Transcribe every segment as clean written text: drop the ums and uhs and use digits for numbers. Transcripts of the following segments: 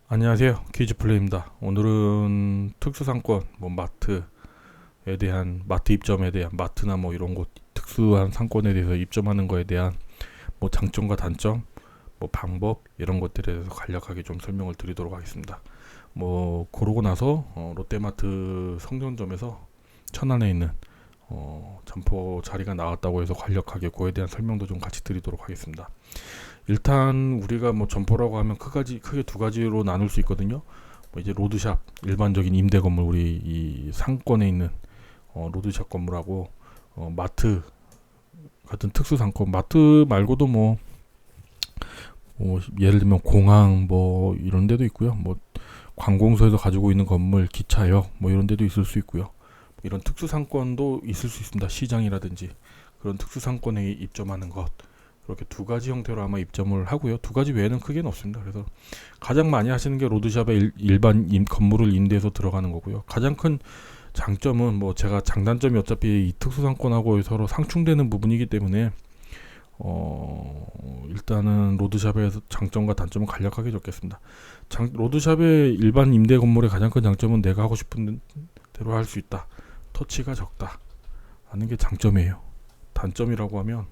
안녕하세요. 퀴즈플레이입니다. 오늘은 특수상권, 마트에 대한, 마트 입점에 대한, 마트나 이런 곳 특수한 상권에 대해서 입점하는 거에 대한 장점과 단점, 방법 이런 것들에 대해서 간략하게 좀 설명을 드리도록 하겠습니다. 그러고 나서 롯데마트 성전점에서 천안에 있는 점포 자리가 나왔다고 해서 간략하게 그에 대한 설명도 좀 같이 드리도록 하겠습니다. 일단 우리가 점포라고 하면 크게 두 가지로 나눌 수 있거든요. 이제 로드샵, 일반적인 임대 건물, 우리 이 상권에 있는 로드샵 건물하고 마트 같은 특수 상권. 마트 말고도 예를 들면 공항 이런 데도 있고요. 관공서에서 가지고 있는 건물, 기차역 이런 데도 있을 수 있고요. 이런 특수 상권도 있을 수 있습니다. 시장이라든지 그런 특수 상권에 입점하는 것. 그렇게 두 가지 형태로 아마 입점을 하고요. 두 가지 외에는 크게는 없습니다. 그래서 가장 많이 하시는 게 로드샵의 일반 건물을 임대해서 들어가는 거고요. 가장 큰 장점은 제가 장단점이 어차피 이 특수상권하고 서로 상충되는 부분이기 때문에 일단은 로드샵의 장점과 단점은 간략하게 적겠습니다. 로드샵의 일반 임대 건물의 가장 큰 장점은 내가 하고 싶은 대로 할 수 있다. 터치가 적다 하는 게 장점이에요. 단점이라고 하면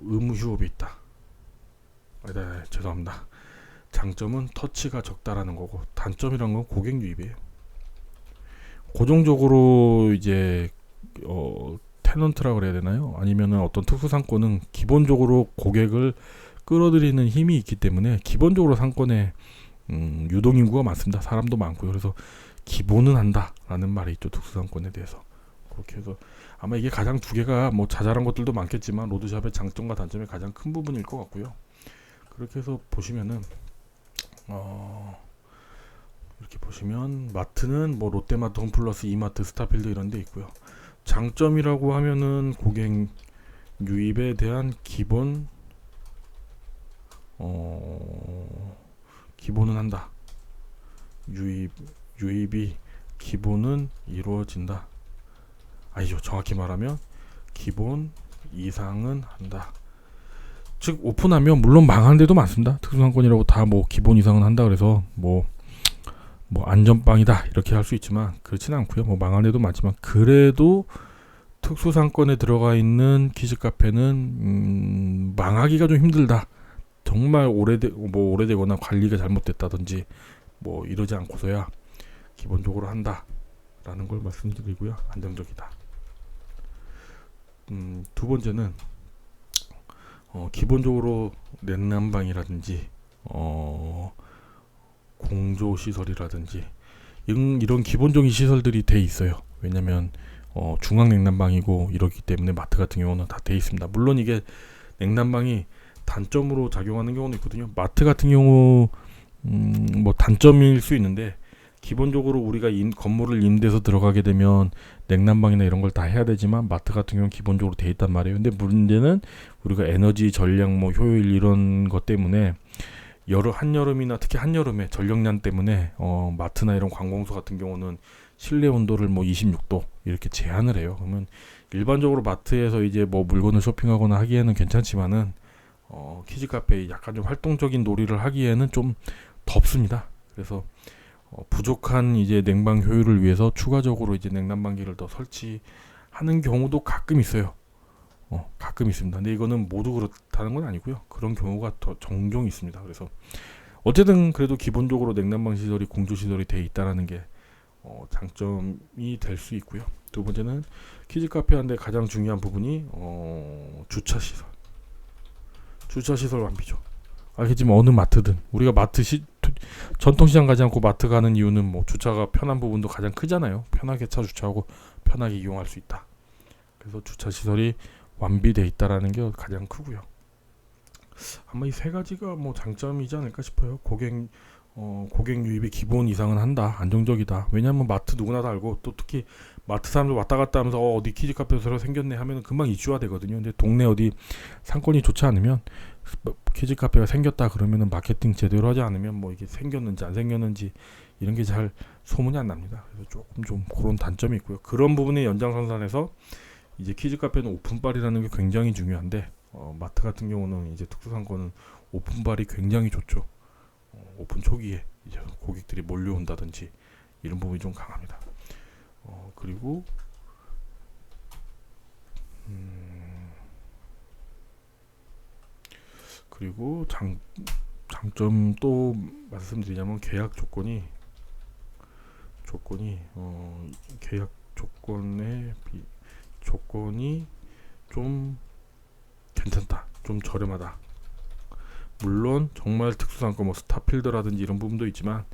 의무 휴업이 있다. 죄송합니다. 장점은 터치가 적다라는 거고, 단점이란 건 고객 유입이에요. 고정적으로 이제 테넌트라 그래야 되나요? 아니면은 어떤 특수 상권은 기본적으로 고객을 끌어들이는 힘이 있기 때문에 기본적으로 상권에 유동 인구가 많습니다. 사람도 많고요. 그래서 기본은 한다라는 말이 있죠. 특수 상권에 대해서. 그렇게 해서 아마 이게 가장 두 개가 자잘한 것들도 많겠지만 로드샵의 장점과 단점의 가장 큰 부분일 것 같고요. 그렇게 해서 보시면은 이렇게 보시면 마트는 롯데마트, 홈플러스, 이마트, 스타필드 이런 데 있고요. 장점이라고 하면은 고객 유입에 대한 기본은 한다. 유입이 기본은 이루어진다. 아니죠. 정확히 말하면 기본 이상은 한다. 즉 오픈하면 물론 망하는 데도 많습니다. 특수상권이라고 다 기본 이상은 한다 그래서 안전빵이다 이렇게 할 수 있지만 그렇지는 않고요. 망하는 데도 많지만 그래도 특수상권에 들어가 있는 키즈카페는 망하기가 좀 힘들다. 정말 오래되거나 관리가 잘못됐다든지 이러지 않고서야 기본적으로 한다라는 걸 말씀드리고요. 안정적이다. 두 번째는 기본적으로 냉난방이라든지 공조시설이라든지 이런 기본적인 시설들이 돼 있어요. 왜냐면 중앙 냉난방이고 이렇기 때문에 마트 같은 경우는 다 돼 있습니다. 물론 이게 냉난방이 단점으로 작용하는 경우는 있거든요. 마트 같은 경우 단점일 수 있는데 기본적으로 우리가 건물을 임대해서 들어가게 되면 냉난방이나 이런 걸 다 해야 되지만 마트 같은 경우는 기본적으로 돼 있단 말이에요. 근데 문제는 우리가 에너지 전략 효율 이런 것 때문에 한여름이나 특히 한여름에 전력난 때문에 마트나 이런 관공서 같은 경우는 실내 온도를 26도 이렇게 제한을 해요. 그러면 일반적으로 마트에서 이제 물건을 쇼핑하거나 하기에는 괜찮지만은 키즈카페 약간 좀 활동적인 놀이를 하기에는 좀 덥습니다. 그래서 부족한 이제 냉방 효율을 위해서 추가적으로 이제 냉난방기를 더 설치하는 경우도 가끔 있어요. 가끔 있습니다. 근데 이거는 모두 그렇다는 건 아니고요. 그런 경우가 더 종종 있습니다. 그래서 어쨌든 그래도 기본적으로 냉난방 시설이 공조 시설이 돼 있다라는 게 장점이 될 수 있고요. 두 번째는 키즈 카페한테 가장 중요한 부분이 주차 시설 완비죠. 알겠지만 어느 마트든 우리가 전통시장 가지 않고 마트 가는 이유는 주차가 편한 부분도 가장 크잖아요. 편하게 차 주차하고 편하게 이용할 수 있다. 그래서 주차 시설이 완비되어 있다라는 게 가장 크고요. 아마 이 세 가지가 장점이지 않을까 싶어요. 고객 유입이 기본 이상은 한다. 안정적이다. 왜냐하면 마트 누구나 다 알고 또 특히 마트 사람들 왔다 갔다 하면서 어디 키즈카페 새로 생겼네 하면 금방 이슈화 되거든요. 근데 동네 어디 상권이 좋지 않으면 키즈카페가 생겼다 그러면은 마케팅 제대로 하지 않으면 이게 생겼는지 안 생겼는지 이런 게 잘 소문이 안 납니다. 그래서 조금 좀 그런 단점이 있고요. 그런 부분의 연장선상에서 이제 키즈카페는 오픈빨이라는 게 굉장히 중요한데 마트 같은 경우는 이제 특수상권은 오픈발이 굉장히 좋죠. 오픈 초기에 이제 고객들이 몰려온다든지 이런 부분이 좀 강합니다. 그리고 그리고 장점 또 말씀드리자면 계약 조건이 계약 조건이 좀 괜찮다, 좀 저렴하다. 물론 정말 특수상권 뭐 스타필드라든지 이런 부분도 있지만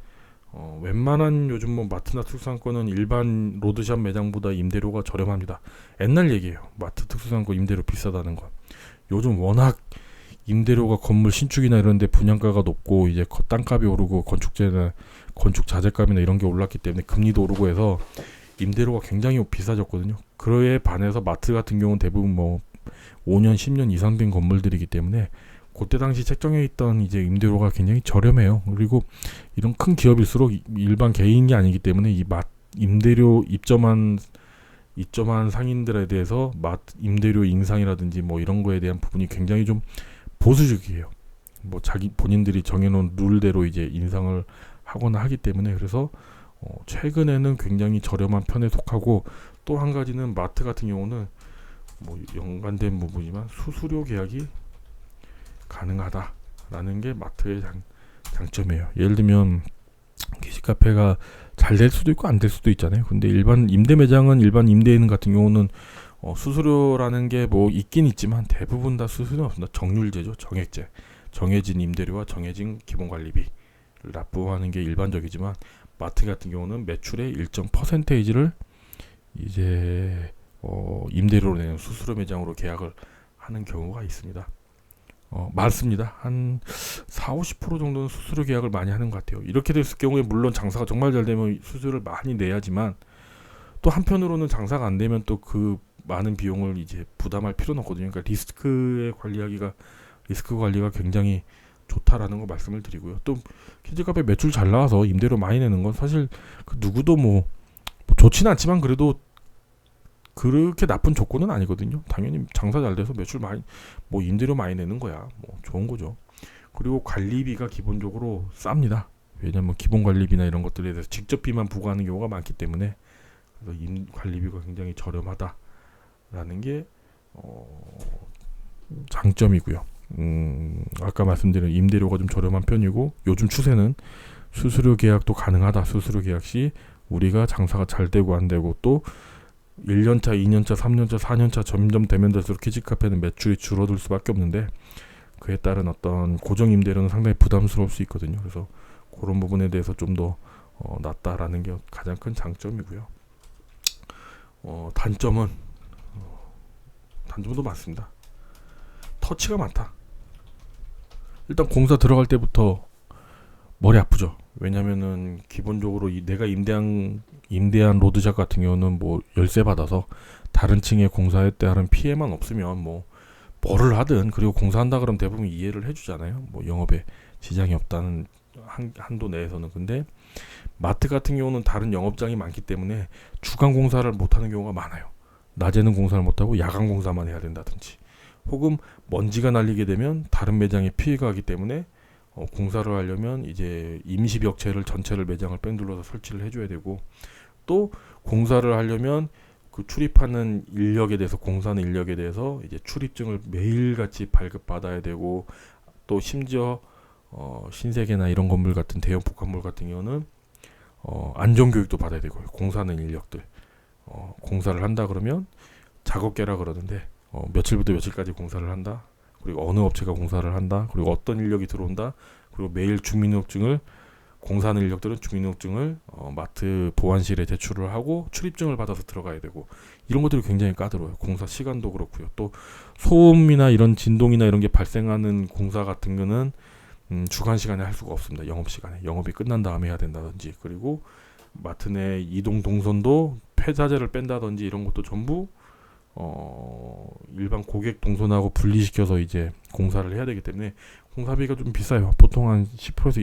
웬만한 요즘 뭐 마트나 특수상권은 일반 로드샵 매장보다 임대료가 저렴합니다. 옛날 얘기예요. 마트 특수상권 임대료 비싸다는 건. 요즘 워낙 임대료가 건물 신축이나 이런 데 분양가가 높고 이제 땅값이 오르고 건축재나 건축 자재값이나 이런 게 올랐기 때문에 금리도 오르고 해서 임대료가 굉장히 비싸졌거든요. 그에 반해서 마트 같은 경우는 대부분 뭐 5년, 10년 이상 된 건물들이기 때문에 그때 당시 책정해 있던 이제 임대료가 굉장히 저렴해요. 그리고 이런 큰 기업일수록 일반 개인이 아니기 때문에 이 임대료 입점한 상인들에 대해서 임대료 인상이라든지 뭐 이런 거에 대한 부분이 굉장히 좀 보수적이에요. 뭐 자기 본인들이 정해놓은 룰대로 이제 인상을 하거나 하기 때문에 그래서 최근에는 굉장히 저렴한 편에 속하고 또 한 가지는 마트 같은 경우는 뭐 연관된 부분이지만 수수료 계약이 가능하다라는 게 마트의 장점이에요. 예를 들면 키즈카페가 잘 될 수도 있고 안 될 수도 있잖아요. 근데 일반 임대 매장은 일반 임대인 같은 경우는 수수료라는 게 뭐 있긴 있지만 대부분 다 수수료는 없습니다. 정률제죠. 정액제. 정해진 임대료와 정해진 기본관리비를 납부하는 게 일반적이지만 마트 같은 경우는 매출의 일정 퍼센테이지를 이제 임대료로 내는 수수료 매장으로 계약을 하는 경우가 있습니다. 많습니다. 한 4-50% 정도는 수수료 계약을 많이 하는 것 같아요. 이렇게 됐을 경우에 물론 장사가 정말 잘 되면 수수료를 많이 내야지만 또 한편으로는 장사가 안 되면 또 그 많은 비용을 이제 부담할 필요는 없거든요. 그러니까 리스크 관리가 굉장히 좋다라는 거 말씀을 드리고요. 또 키즈카페 매출 잘 나와서 임대료 많이 내는 건 사실 그 누구도 뭐 좋지는 않지만 그래도 그렇게 나쁜 조건은 아니거든요. 당연히 장사 잘 돼서 매출 많이 뭐 임대료 많이 내는 거야. 뭐 좋은 거죠. 그리고 관리비가 기본적으로 쌉니다. 왜냐면 기본 관리비나 이런 것들에 대해서 직접비만 부과하는 경우가 많기 때문에 그래서 관리비가 굉장히 저렴하다라는 게 장점이고요. 아까 말씀드린 임대료가 좀 저렴한 편이고 요즘 추세는 수수료 계약도 가능하다. 수수료 계약 시 우리가 장사가 잘 되고 안 되고 또 1년차, 2년차, 3년차, 4년차 점점 되면 될수록 키즈카페는 매출이 줄어들 수밖에 없는데 그에 따른 어떤 고정 임대료는 상당히 부담스러울 수 있거든요. 그래서 그런 부분에 대해서 좀 더 낫다라는 게 가장 큰 장점이고요. 단점도 많습니다. 터치가 많다. 일단 공사 들어갈 때부터 머리 아프죠. 왜냐면은 기본적으로 내가 임대한 로드샵 같은 경우는 뭐 열쇠 받아서 다른 층에 공사할 때 하는 피해만 없으면 뭐를 하든 그리고 공사한다 그러면 대부분 이해를 해주잖아요. 뭐 영업에 지장이 없다는 한도 내에서는. 근데 마트 같은 경우는 다른 영업장이 많기 때문에 주간 공사를 못하는 경우가 많아요. 낮에는 공사를 못하고 야간 공사만 해야 된다든지 혹은 먼지가 날리게 되면 다른 매장에 피해가 가기 때문에 공사를 하려면 이제 임시 벽체를 전체를 매장을 뺑둘러서 설치를 해줘야 되고 또 공사를 하려면 그 출입하는 인력에 대해서 공사하는 인력에 대해서 이제 출입증을 매일같이 발급받아야 되고 또 심지어 신세계나 이런 건물 같은 대형 복합물 같은 경우는 안전교육도 받아야 되고요. 공사하는 인력들 공사를 한다 그러면 작업계라 그러는데 며칠부터 며칠까지 공사를 한다. 그리고 어느 업체가 공사를 한다. 그리고 어떤 인력이 들어온다. 그리고 매일 주민등록증을 공사하는 인력들은 주민등록증을 마트 보안실에 제출을 하고 출입증을 받아서 들어가야 되고 이런 것들이 굉장히 까다로워요. 공사 시간도 그렇고요. 또 소음이나 이런 진동이나 이런 게 발생하는 공사 같은 거는 주간 시간에 할 수가 없습니다. 영업 시간에 영업이 끝난 다음에 해야 된다든지 그리고 마트 내 이동 동선도 폐자재를 뺀다든지 이런 것도 전부 일반 고객 동선하고 분리시켜서 이제 공사를 해야 되기 때문에 공사비가 좀 비싸요. 보통 한 10%에서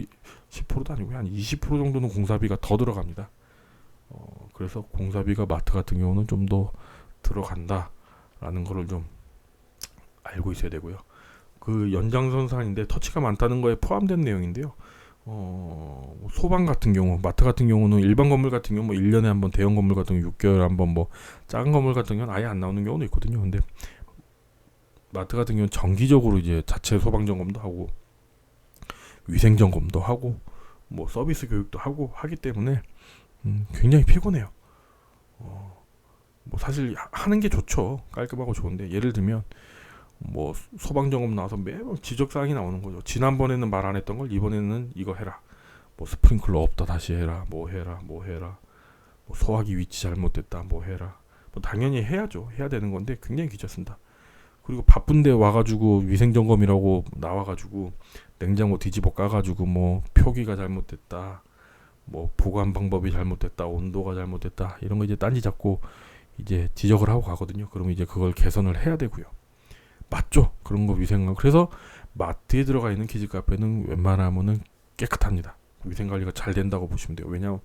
10%도 아니고 한 20% 정도는 공사비가 더 들어갑니다. 그래서 공사비가 마트 같은 경우는 좀 더 들어간다라는 거를 좀 알고 있어야 되고요. 그 연장선상인데 터치가 많다는 거에 포함된 내용인데요. 소방 같은 경우, 마트 같은 경우는 일반 건물 같은 경우 뭐 1년에 한 번, 대형 건물 같은 경우 6개월에 한 번, 뭐 작은 건물 같은 경우는 아예 안 나오는 경우도 있거든요. 근데 마트 같은 경우는 정기적으로 이제 자체 소방 점검도 하고 위생 점검도 하고 뭐 서비스 교육도 하고 하기 때문에 굉장히 피곤해요. 뭐 사실 하는 게 좋죠. 깔끔하고 좋은데 예를 들면 뭐 소방 점검 나와서 매번 지적 사항이 나오는 거죠. 지난번에는 말 안 했던 걸 이번에는 이거 해라. 뭐 스프링클러 없다 다시 해라. 뭐 해라. 뭐 소화기 위치 잘못됐다. 뭐 해라. 뭐 당연히 해야죠. 해야 되는 건데 굉장히 귀찮습니다. 그리고 바쁜데 와가지고 위생점검이라고 나와가지고 냉장고 뒤집어 까가지고 뭐 표기가 잘못됐다, 뭐 보관 방법이 잘못됐다, 온도가 잘못됐다 이런 거 이제 딴지 잡고 이제 지적을 하고 가거든요. 그러면 이제 그걸 개선을 해야 되고요. 맞죠? 그런 거 위생관. 그래서 마트에 들어가 있는 키즈 카페는 웬만하면은 깨끗합니다. 위생 관리가 잘 된다고 보시면 돼요. 왜냐하면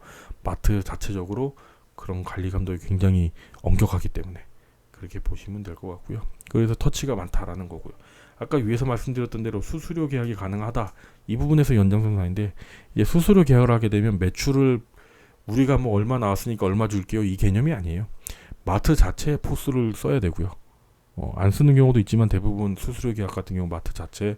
마트 자체적으로 그런 관리 감독이 굉장히 엄격하기 때문에 그렇게 보시면 될 것 같고요. 그래서 터치가 많다라는 거고요. 아까 위에서 말씀드렸던 대로 수수료 계약이 가능하다. 이 부분에서 연장선상인데 이제 수수료 계약을 하게 되면 매출을 우리가 뭐 얼마 나왔으니까 얼마 줄게요. 이 개념이 아니에요. 마트 자체에 포스를 써야 되고요. 안 쓰는 경우도 있지만 대부분 수수료 계약 같은 경우 마트 자체에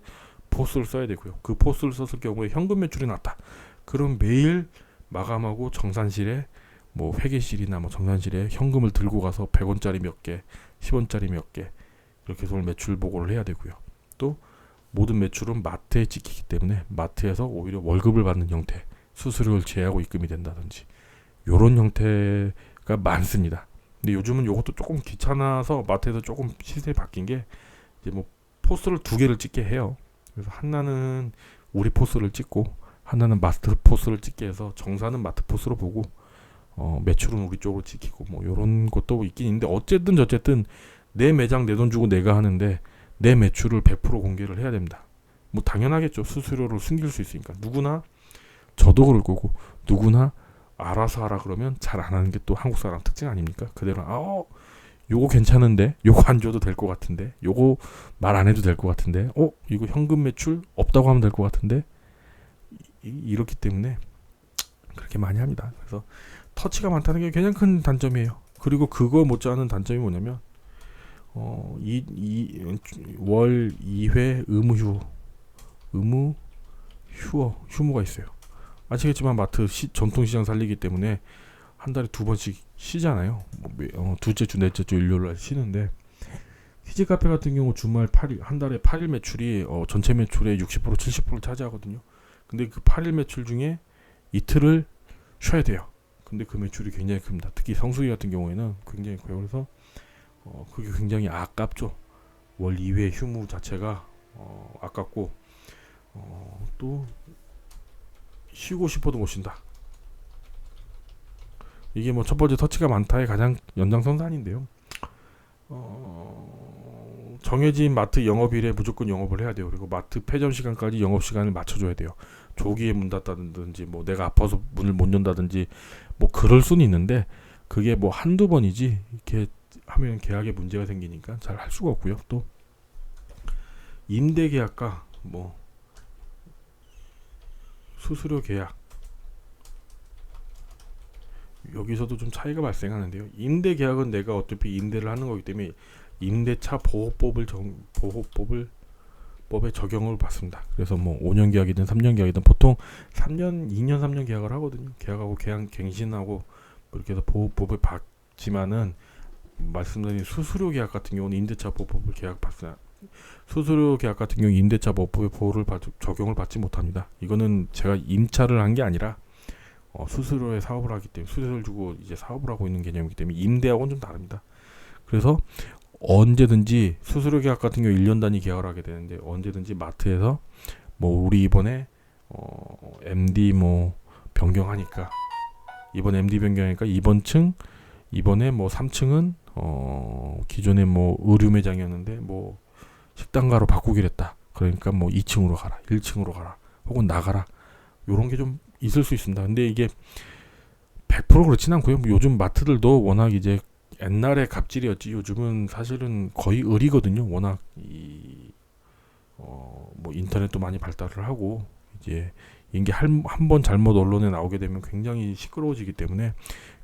포스를 써야 되고요. 그 포스를 썼을 경우에 현금 매출이 났다. 그럼 매일 마감하고 정산실에 뭐 회계실이나 뭐 정산실에 현금을 들고 가서 100원짜리 몇 개, 10원짜리 몇 개 이렇게 해서 매출 보고를 해야 되고요. 또 모든 매출은 마트에 찍히기 때문에 마트에서 오히려 월급을 받는 형태, 수수료를 제하고 입금이 된다든지 이런 형태가 많습니다. 근데 요즘은 이것도 조금 귀찮아서 마트에서 조금 시스템이 바뀐 게 이제 뭐 포스를 2개를 찍게 해요. 그래서 하나는 우리 포스를 찍고 하나는 마트 포스를 찍게 해서 정산은 마트 포스로 보고 매출은 우리 쪽으로 찍히고 뭐 이런 것도 있긴 있는데 어쨌든 내 매장 내 돈 주고 내가 하는데 내 매출을 100% 공개를 해야 됩니다. 뭐 당연하겠죠. 수수료를 숨길 수 있으니까. 누구나 저도 그럴 거고 누구나 알아서 하라 그러면 잘 안 하는 게 또 한국 사람 특징 아닙니까? 그대로 요거 괜찮은데 요거 안 줘도 될 것 같은데 요거 말 안 해도 될 것 같은데 이거 현금 매출 없다고 하면 될 것 같은데 이렇기 때문에 그렇게 많이 합니다. 그래서 터치가 많다는 게 가장 큰 단점이에요. 그리고 그거 못지않은 단점이 뭐냐면 월 2회 휴무가 있어요. 아시겠지만 마트 전통시장 살리기 때문에 한 달에 2번씩 쉬잖아요. 둘째 주, 넷째 주, 일요일날 쉬는데 키즈 카페 같은 경우 주말 8일, 한 달에 8일 매출이 전체 매출의 60% 70%를 차지하거든요. 근데 그 8일 매출 중에 이틀을 쉬어야 돼요. 근데 그 매출이 굉장히 큽니다. 특히 성수기 같은 경우에는 굉장히 커요. 그래서 그게 굉장히 아깝죠. 월 2회 휴무 자체가 아깝고 또 쉬고 싶어도 못 쉰다. 이게 뭐 첫 번째 터치가 많다의 가장 연장선상인데요. 정해진 마트 영업일에 무조건 영업을 해야 돼요. 그리고 마트 폐점 시간까지 영업 시간을 맞춰줘야 돼요. 조기에 문 닫다든지 뭐 내가 아파서 문을 못 연다든지 뭐 그럴 수는 있는데 그게 뭐 한두 번이지 이렇게 하면 계약에 문제가 생기니까 잘 할 수가 없고요. 또 임대 계약과 뭐 수수료 계약 여기서도 좀 차이가 발생하는데요. 임대 계약은 내가 어차피 임대를 하는 거기 때문에 임대차 보호법에 적용을 받습니다. 그래서 뭐 5년 계약이든 3년 계약이든 보통 2년 3년 계약을 하거든요. 계약하고 갱신하고 이렇게 해서 보호법을 받지만은 말씀드린 수수료 계약 같은 경우는 임대차 보호법을 받습니다. 수수료 계약 같은 경우 임대차 보호법의 보호를 적용을 받지 못합니다. 이거는 제가 임차를 한 게 아니라 수수료에 사업을 하기 때문에 수수료를 주고 이제 사업을 하고 있는 개념이기 때문에 임대하고는 좀 다릅니다. 그래서 언제든지 수수료 계약 같은 경우 1년 단위 계약을 하게 되는데 언제든지 마트에서 뭐 우리 이번에 MD 뭐 변경하니까 이번 MD 변경하니까 이번에 뭐 3층은 기존에 뭐 의류 매장이었는데 뭐 식당가로 바꾸기로 했다. 그러니까 뭐 2층으로 가라, 1층으로 가라, 혹은 나가라. 요런 게 좀 있을 수 있습니다. 근데 이게 100% 그렇진 않고요. 요즘 마트들도 워낙 이제 옛날에 갑질이었지 요즘은 사실은 거의 을이거든요. 워낙 이 인터넷도 많이 발달을 하고 이제 이게 한 번 잘못 언론에 나오게 되면 굉장히 시끄러워지기 때문에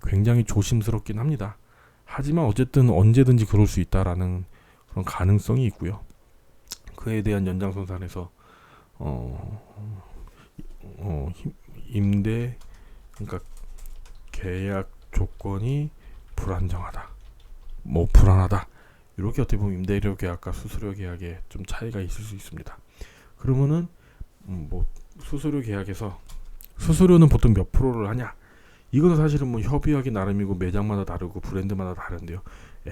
굉장히 조심스럽긴 합니다. 하지만 어쨌든 언제든지 그럴 수 있다라는 그런 가능성이 있고요. 그에 대한 연장선상에서 임대 그러니까 계약 조건이 불안정하다, 뭐 불안하다, 이렇게 어떻게 보면 임대료 계약과 수수료 계약에 좀 차이가 있을 수 있습니다. 그러면은 뭐 수수료 계약에서 수수료는 보통 몇 프로를 하냐? 이건 사실은 뭐 협의하기 나름이고 매장마다 다르고 브랜드마다 다른데요.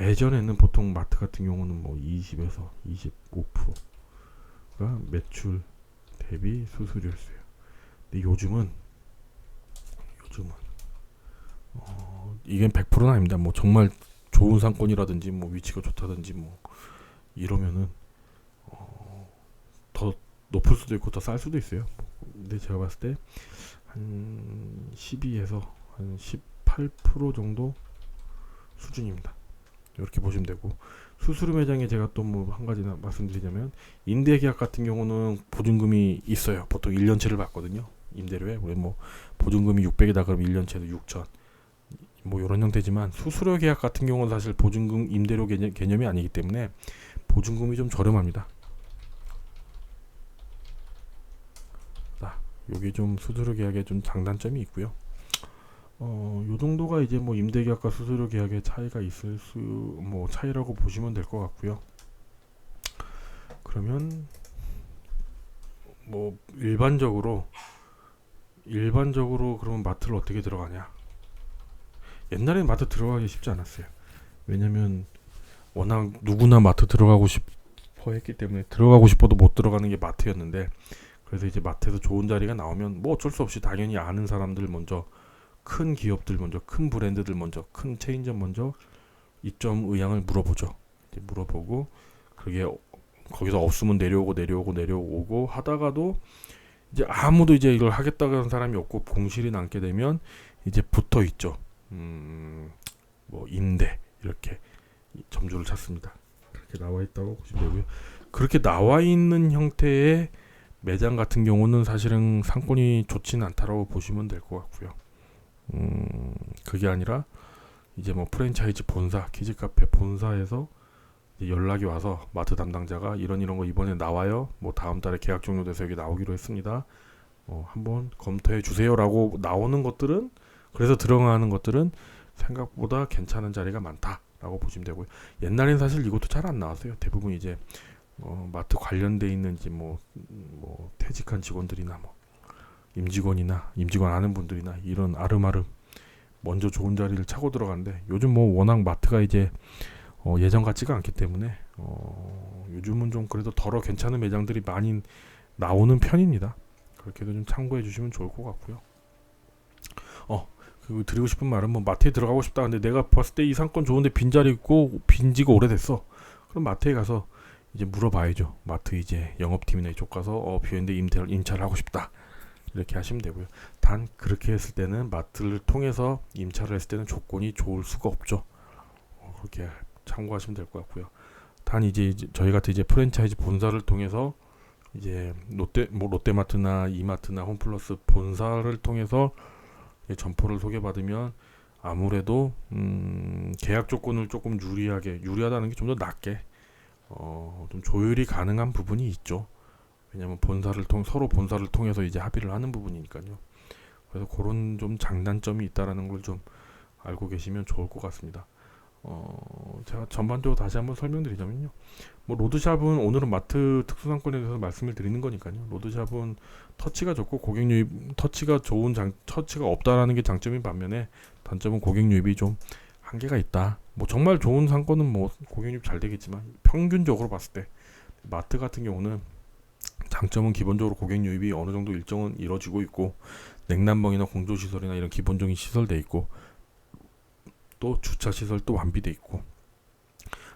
예전에는 보통 마트 같은 경우는 뭐 20에서 25%가 매출 대비 수수료였어요. 근데 요즘은 이게 100%는 아닙니다. 뭐 정말 좋은 상권이라든지 뭐 위치가 좋다든지 뭐 이러면은 더 높을 수도 있고 더 쌀 수도 있어요. 근데 제가 봤을 때 한 12에서 한 18% 정도 수준입니다. 이렇게 보시면 되고, 수수료 매장에 제가 또 뭐 한 가지나 말씀드리자면, 임대 계약 같은 경우는 보증금이 있어요. 보통 1년치를 받거든요. 임대료에 뭐 보증금이 600이다 그러면 1년치에도 6천, 뭐 이런 형태지만, 수수료 계약 같은 경우는 사실 보증금 임대료 개념이 아니기 때문에 보증금이 좀 저렴합니다. 요게 좀 수수료 계약에 좀 장단점이 있고요. 요 정도가 이제 뭐 임대 계약과 수수료 계약의 차이가 있을 뭐 차이라고 보시면 될 것 같고요. 그러면 뭐 일반적으로 그러면 마트를 어떻게 들어가냐? 옛날에는 마트 들어가기 쉽지 않았어요. 왜냐면 워낙 누구나 마트 들어가고 싶어 했기 때문에, 들어가고 싶어도 못 들어가는 게 마트였는데, 그래서 이제 마트에서 좋은 자리가 나오면 뭐 어쩔 수 없이 당연히 아는 사람들 먼저, 큰 기업들 먼저, 큰 브랜드들 먼저, 큰 체인점 먼저 입점 의향을 물어보죠. 이제 물어보고, 그게 거기서 없으면 내려오고 하다가도 이제 아무도 이제 이걸 하겠다고 하는 사람이 없고 공실이 남게 되면 이제 붙어 있죠. 뭐 임대, 이렇게 점주를 찾습니다. 그렇게 나와 있다고 보시면 되고요. 그렇게 나와 있는 형태의 매장 같은 경우는 사실은 상권이 좋지는 않다라고 보시면 될 것 같고요. 그게 아니라 이제 뭐 프랜차이즈 본사, 키즈카페 본사에서 이제 연락이 와서, 마트 담당자가 이런 거 이번에 나와요, 뭐 다음 달에 계약 종료돼서 여기 나오기로 했습니다, 한번 검토해 주세요라고 나오는 것들은, 그래서 들어가는 것들은 생각보다 괜찮은 자리가 많다라고 보시면 되고요. 옛날엔 사실 이것도 잘 안 나왔어요. 대부분 이제 마트 관련돼 있는지 뭐 퇴직한 직원들이나 뭐 임직원 아는 분들이나 이런 아름아름 먼저 좋은 자리를 차고 들어가는데, 요즘 뭐 워낙 마트가 이제 예전 같지가 않기 때문에 요즘은 좀 그래도 덜어 괜찮은 매장들이 많이 나오는 편입니다. 그렇게도 좀 참고해 주시면 좋을 것 같고요. 그 드리고 싶은 말은, 뭐 마트에 들어가고 싶다, 근데 내가 봤을 때 이 상권 좋은데 빈자리 있고 빈지가 오래됐어. 그럼 마트에 가서 이제 물어봐야죠. 마트 이제 영업팀이나 이쪽 가서 비었는데 임차를 하고 싶다, 이렇게 하시면 되고요. 단 그렇게 했을 때는, 마트를 통해서 임차를 했을 때는 조건이 좋을 수가 없죠. 그렇게 참고하시면 될 것 같고요. 단 이제 저희 같은 이제 프랜차이즈 본사를 통해서 이제 롯데마트나 이마트나 홈플러스 본사를 통해서 점포를 소개받으면 아무래도 계약 조건을 조금 유리하다는 게 좀 더 낫게 좀 조율이 가능한 부분이 있죠. 왜냐하면 서로 본사를 통해서 이제 합의를 하는 부분이니까요. 그래서 그런 좀 장단점이 있다라는 걸 좀 알고 계시면 좋을 것 같습니다. 제가 전반적으로 다시 한번 설명드리자면요. 뭐 로드샵은, 오늘은 마트 특수상권에 대해서 말씀을 드리는 거니까요. 로드샵은 터치가 좋고 고객 유입, 터치가 없다라는 게 장점인 반면에, 단점은 고객 유입이 좀 한계가 있다. 뭐 정말 좋은 상권은 뭐 고객 유입 잘 되겠지만, 평균적으로 봤을 때 마트 같은 경우는 장점은 기본적으로 고객 유입이 어느 정도 일정은 이루어지고 있고, 냉난방이나 공조시설이나 이런 기본적인 시설돼 있고, 또 주차 시설도 완비돼 있고,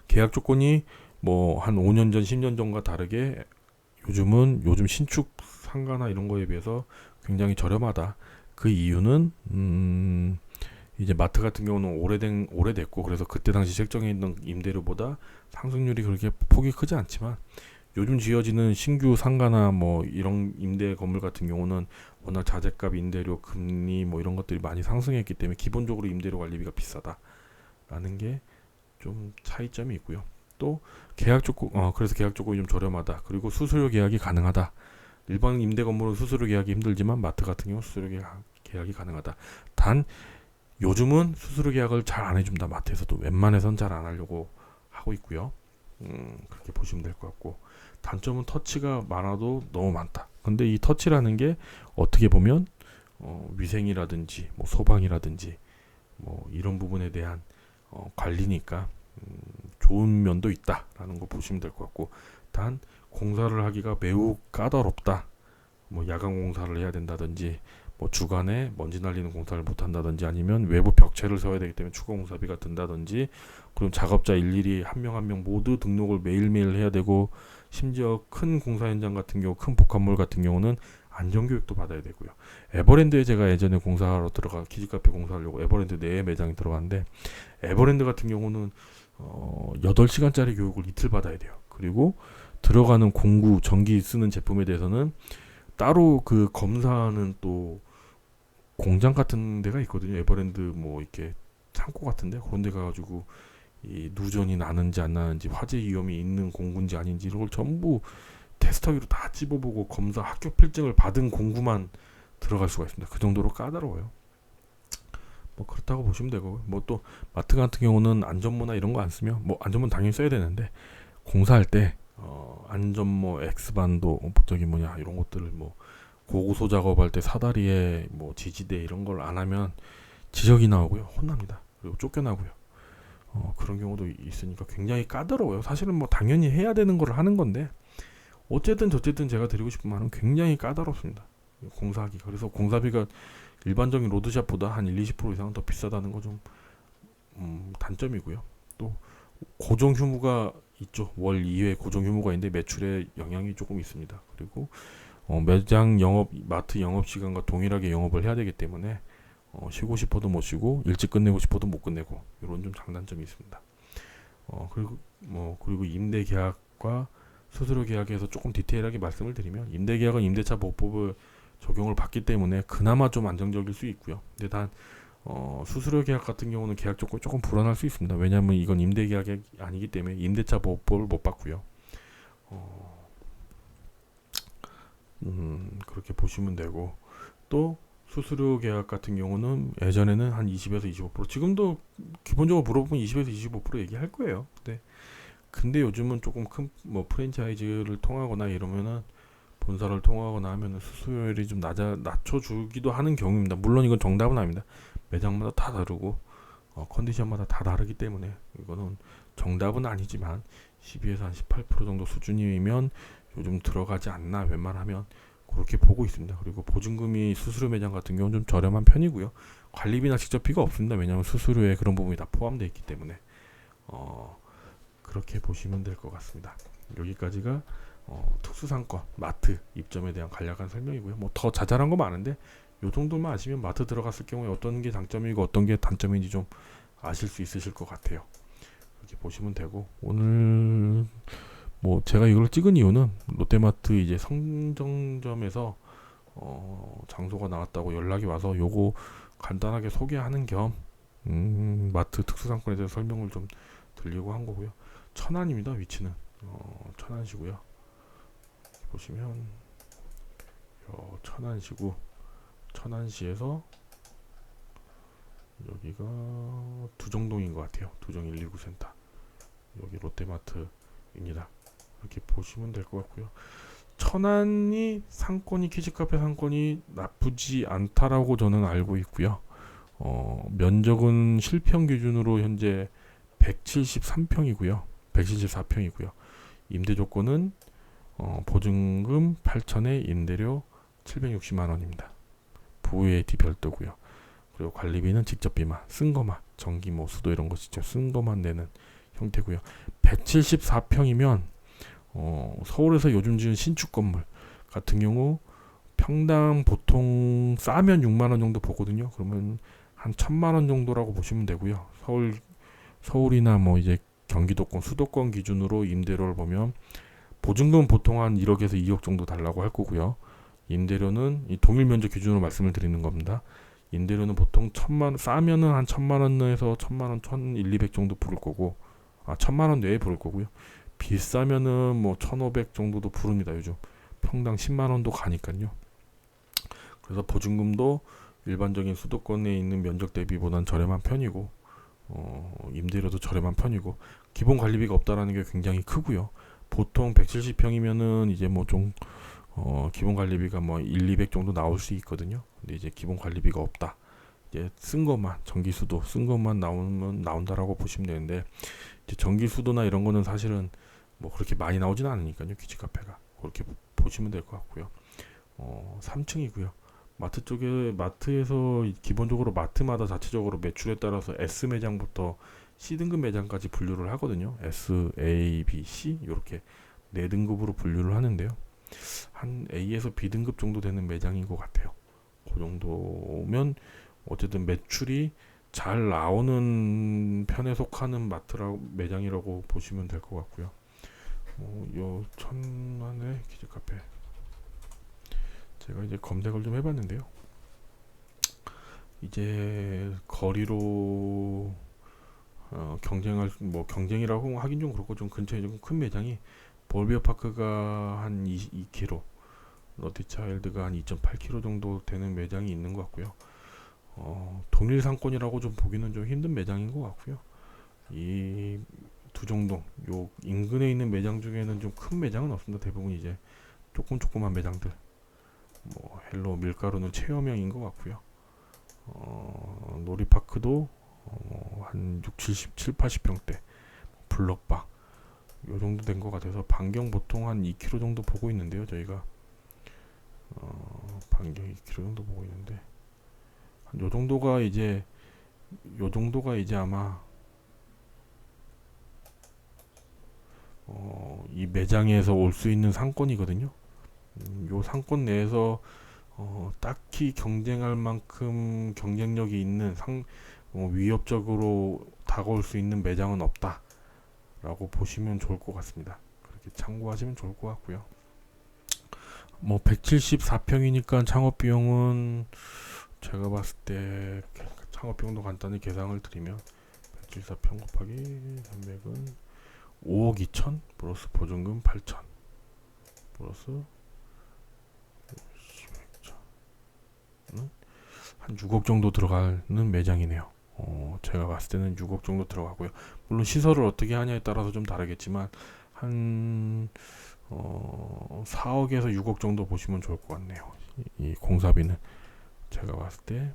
계약 조건이 뭐 한 5년 전, 10년 전과 다르게 요즘 신축 상가나 이런 거에 비해서 굉장히 저렴하다. 그 이유는 이제 마트 같은 경우는 오래됐고, 그래서 그때 당시 책정해 있는 임대료보다 상승률이 그렇게 폭이 크지 않지만, 요즘 지어지는 신규 상가나 뭐 이런 임대 건물 같은 경우는 워낙 자재값, 임대료, 금리 뭐 이런 것들이 많이 상승했기 때문에 기본적으로 임대료 관리비가 비싸다라는 게 좀 차이점이 있고요. 또 계약 조건, 그래서 계약 조건이 좀 저렴하다. 그리고 수수료 계약이 가능하다. 일반 임대 건물은 수수료 계약이 힘들지만 마트 같은 경우 수수료 계약이 가능하다. 단 요즘은 수수료 계약을 잘 안 해준다. 마트에서도 웬만해선 잘 안 하려고 하고 있고요. 그렇게 보시면 될 것 같고, 단점은 터치가 많아도 너무 많다. 근데 이 터치라는 게 어떻게 보면 위생이라든지 뭐 소방이라든지 뭐 이런 부분에 대한 관리니까 좋은 면도 있다라는 거 보시면 될 것 같고, 단 공사를 하기가 매우 까다롭다. 뭐 야간 공사를 해야 된다든지 뭐 주간에 먼지 날리는 공사를 못 한다든지 아니면 외부 벽체를 세워야 되기 때문에 추가 공사비가 든다든지, 그럼 작업자 일일이 한 명 한 명 모두 등록을 매일매일 해야 되고, 심지어 큰 공사 현장 같은 경우, 큰 복합물 같은 경우는 안전교육도 받아야 되고요. 에버랜드에 제가 예전에 공사하러 키즈카페 공사하려고 에버랜드 내 매장에 들어갔는데, 에버랜드 같은 경우는 8시간짜리 교육을 이틀 받아야 돼요. 그리고 들어가는 공구, 전기 쓰는 제품에 대해서는 따로 그 검사하는 또 공장 같은 데가 있거든요. 에버랜드 뭐 이렇게 창고 같은데 그런 데 가가지고 이 누전이 나는지 안 나는지, 화재 위험이 있는 공구인지 아닌지 이런 걸 전부 테스터기로 다 찝어보고 검사 합격 필증을 받은 공구만 들어갈 수가 있습니다. 그 정도로 까다로워요. 뭐 그렇다고 보시면 되고, 뭐 또 마트 같은 경우는 안전모나 이런 거 안 쓰면, 뭐 안전모 당연히 써야 되는데 공사할 때 안전모, X반도 저기 뭐냐 이런 것들을 뭐 고고소 작업할 때 사다리에 뭐 지지대 이런 걸 안 하면 지적이 나오고요, 혼납니다. 그리고 쫓겨나고요. 그런 경우도 있으니까 굉장히 까다로워요. 사실은 뭐 당연히 해야 되는 걸 하는 건데 어쨌든 저쨌든 제가 드리고 싶은 말은 굉장히 까다롭습니다. 공사하기가. 그래서 공사비가 일반적인 로드샵보다 한 1-20% 이상 더 비싸다는 거 좀 단점이고요. 또 고정 휴무가 있죠. 월 2회 고정 휴무가 있는데 매출에 영향이 조금 있습니다. 그리고 매장 영업, 마트 영업 시간과 동일하게 영업을 해야 되기 때문에 쉬고 싶어도 못 쉬고 일찍 끝내고 싶어도 못 끝내고, 이런 좀 장단점이 있습니다. 그리고 임대 계약과 수수료 계약에서 조금 디테일하게 말씀을 드리면, 임대 계약은 임대차 보호법을 적용을 받기 때문에 그나마 좀 안정적일 수 있고요. 근데 단 수수료 계약 같은 경우는 계약 조건이 조금 불안할 수 있습니다. 왜냐하면 이건 임대 계약이 아니기 때문에 임대차 보호법을 못 받고요. 그렇게 보시면 되고, 또 수수료 계약 같은 경우는 예전에는 한 20에서 25%, 지금도 기본적으로 물어보면 20에서 25% 얘기할 거예요. 근데 요즘은 조금 큰 뭐 프랜차이즈를 통하거나 이러면은, 본사를 통하거나 하면은 수수료율이 좀 낮춰주기도 하는 경우입니다. 물론 이건 정답은 아닙니다. 매장마다 다 다르고 컨디션마다 다 다르기 때문에 이거는 정답은 아니지만 12에서 한 18% 정도 수준이면 요즘 들어가지 않나, 웬만하면 그렇게 보고 있습니다. 그리고 보증금이 수수료 매장 같은 경우는 좀 저렴한 편이고요. 관리비나 직접비가 없습니다. 왜냐하면 수수료에 그런 부분이 다 포함되어 있기 때문에 그렇게 보시면 될 것 같습니다. 여기까지가 특수상권 마트 입점에 대한 간략한 설명이고요. 뭐 더 자잘한 거 많은데 요 정도만 아시면 마트 들어갔을 경우에 어떤 게 장점이고 어떤 게 단점인지 좀 아실 수 있으실 것 같아요. 이렇게 보시면 되고, 오늘 뭐 제가 이걸 찍은 이유는 롯데마트 이제 성정점에서 장소가 나왔다고 연락이 와서 요거 간단하게 소개하는 겸 마트 특수상권에 대해서 설명을 좀 드리려고 한 거고요. 천안입니다. 위치는 천안시고요. 보시면 천안시고, 천안시에서 여기가 두정동인 것 같아요. 두정 119 센터. 여기 롯데마트입니다. 이렇게 보시면 될 것 같고요. 천안이 상권이, 키즈카페 상권이 나쁘지 않다라고 저는 알고 있고요. 면적은 실평 기준으로 현재 173평이고요. 174평이고요. 임대 조건은 보증금 8,000에 임대료 760만 원입니다. VAT 별도고요. 그리고 관리비는 직접비만, 쓴 거만, 전기 뭐 수도 이런 거 직접 쓴 거만 내는 형태고요. 174평이면 서울에서 요즘 지은 신축 건물 같은 경우 평당 보통 싸면 6만 원 정도 보거든요. 그러면 한 1,000만 원 정도라고 보시면 되고요. 서울이나 뭐 이제 경기도권, 수도권 기준으로 임대료를 보면 보증금 보통 한 1억에서 2억 정도 달라고 할 거고요. 임대료는 이 동일 면적 기준으로 말씀을 드리는 겁니다. 임대료는 보통 싸면은 한 1,000만 원에서 1,000만 원, 1,100, 200 정도 부를 거고, 1,000만 원 내에 부를 거고요. 비싸면은 뭐 1,500 정도도 부릅니다. 요즘 평당 10만 원도 가니까요. 그래서 보증금도 일반적인 수도권에 있는 면적 대비보단 저렴한 편이고, 임대료도 저렴한 편이고, 기본 관리비가 없다라는 게 굉장히 크고요. 보통 170평이면은 이제 뭐 좀 기본 관리비가 뭐 1, 200 정도 나올 수 있거든요. 근데 이제 기본 관리비가 없다. 이제 쓴 것만, 전기수도 쓴 것만 나온다라고 보시면 되는데, 이제 전기수도나 이런 거는 사실은 뭐 그렇게 많이 나오진 않으니까요. 기지카페가 그렇게 보시면 될 것 같고요. 3층이고요. 마트 쪽에, 마트에서 기본적으로 마트마다 자체적으로 매출에 따라서 S 매장부터 C등급 매장까지 분류를 하거든요. S, A, B, C 이렇게 네 등급으로 분류를 하는데요. 한 A에서 B등급 정도 되는 매장인 것 같아요. 그 정도면 어쨌든 매출이 잘 나오는 편에 속하는 매장이라고 보시면 될 것 같고요. 요 천안의 키즈카페, 제가 이제 검색을 좀 해봤는데요. 이제 거리로 경쟁이라고 하긴 좀 그렇고, 좀 근처에 좀 큰 매장이 볼비어파크가 한 2km, 롯데차일드가 한 2.8km 정도 되는 매장이 있는 것 같고요. 동일 상권이라고 좀 보기는 좀 힘든 매장인 것 같고요. 이 두 정도, 요 인근에 있는 매장 중에는 좀 큰 매장은 없습니다. 대부분 이제 조그만 매장들, 뭐 헬로, 밀가루는 체험형인 것 같고요. 놀이파크도 한 6, 70, 7, 80평대, 블럭바 요 정도 된 것 같아서 반경 보통 한 2km 정도 보고 있는데요. 저희가 반경 2km 정도 보고 있는데, 한 요 정도가 이제 아마 이 매장에서 올 수 있는 상권이거든요. 요 상권 내에서 딱히 경쟁할 만큼 경쟁력이 있는 위협적으로 다가올 수 있는 매장은 없다라고 보시면 좋을 것 같습니다. 그렇게 참고하시면 좋을 것 같고요. 뭐 174평이니까 창업비용은 제가 봤을 때 창업비용도 간단히 계산을 드리면 174평 곱하기 300은 5억 2천 플러스 보증금 8천 플러스 한 6억 정도 들어가는 매장이네요. 제가 봤을 때는 6억 정도 들어가고요. 물론 시설을 어떻게 하냐에 따라서 좀 다르겠지만 한 4억에서 6억 정도 보시면 좋을 것 같네요. 이 공사비는 제가 봤을 때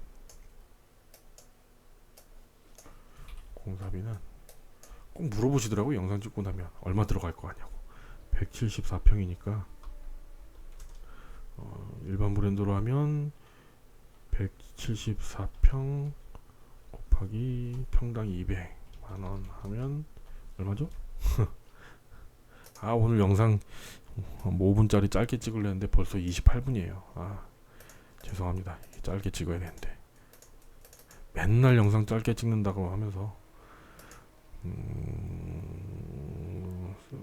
공사비는 꼭 물어보시더라고요. 영상 찍고 나면 얼마 들어갈 거 아냐고. 174평이니까 일반 브랜드로 하면 174평 곱하기 평당 200만원 하면 얼마죠? 오늘 영상 5분짜리 짧게 찍으려는데 벌써 28분이에요. 죄송합니다. 짧게 찍어야 되는데 맨날 영상 짧게 찍는다고 하면서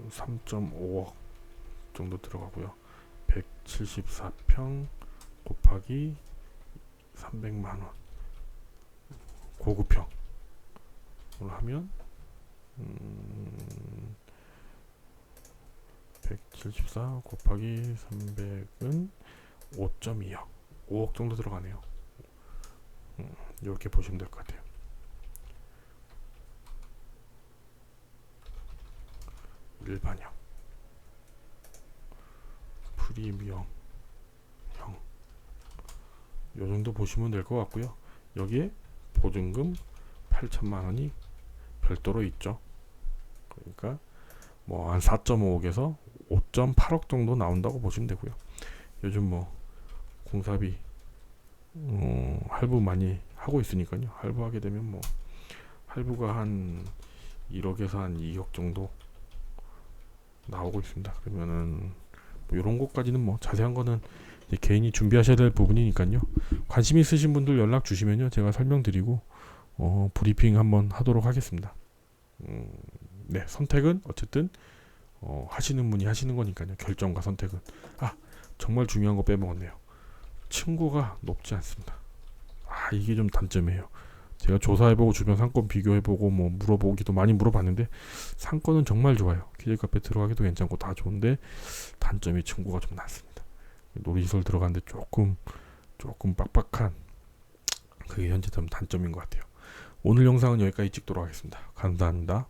3.5억 정도 들어가고요. 174평 곱하기 300만원 고급형으로 하면 174 곱하기 300은 5.2억 5억 정도 들어가네요. 이렇게 보시면 될 것 같아요. 일반형, 프리미엄형 요 정도 보시면 될 것 같고요. 여기에 보증금 8천만원이 별도로 있죠. 그러니까 뭐 한 4.5억에서 5.8억 정도 나온다고 보시면 되고요. 요즘 뭐 공사비 할부 많이 하고 있으니까요. 할부하게 되면 뭐 할부가 한 1억에서 한 2억 정도 나오고 있습니다. 그러면은 뭐 이런 것까지는 뭐 자세한 거는 이제 개인이 준비하셔야 될 부분이니까요. 관심 있으신 분들 연락 주시면요, 제가 설명드리고 브리핑 한번 하도록 하겠습니다. 네, 선택은 어쨌든 하시는 분이 하시는 거니까요. 결정과 선택은. 정말 중요한 거 빼먹었네요. 층고가 높지 않습니다. 이게 좀 단점이에요. 제가 조사해보고 주변 상권 비교해보고 뭐 물어보기도 많이 물어봤는데 상권은 정말 좋아요. 키즈 카페 들어가기도 괜찮고 다 좋은데 단점이 층고가 좀 낮습니다. 놀이시설 들어가는데 조금 빡빡한 그게 현재 좀 단점인 것 같아요. 오늘 영상은 여기까지 찍도록 하겠습니다. 감사합니다.